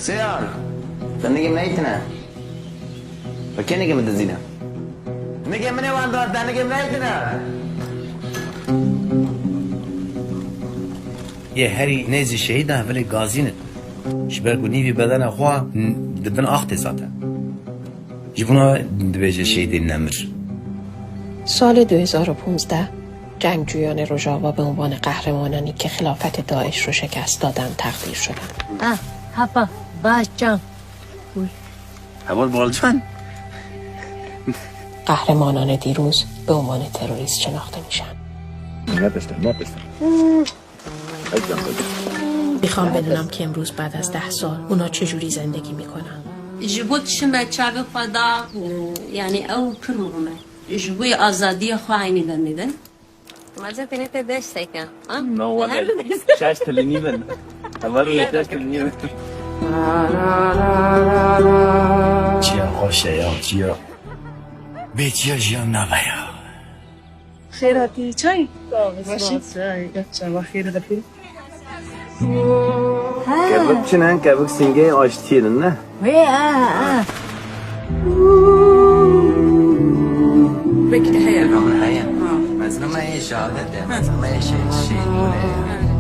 سيار تنجي منيتنا فكني من الزينة نجي مني واندور تنجي منيتنا یه هری نیزی شهیده ولی گازینه شبر کو نیوی بدن خوا دبن آخت ساته جبونا دبیجه شهیده نمر. سال 2015 جنگجویان روژاوا به عنوان قهرمانانی که خلافت داعش رو شکست دادن تقدیر شدند. هپا بچم اول بالجان قهرمانان دیروز به عنوان تروریست شناخته میشن. میخوام بدونم که امروز بعد از 10 سال اونا چجوری زندگی میکنن. جبوت شمه چاوی خدا یعنی او کرمومه جبوی آزادی خواهی بمیدن مازه بینیت دشته کن نه والله شاش تلنی من اول شاش تلنی من چیا خوشه یا چیا به چیا جیان نبایا خیراتی چای؟ باشید چای خیر دفی كابك شنان كابك سنجي عشتين نه بكي هيا هيا مثلا ما هي شهادة مثلا ما هي شيء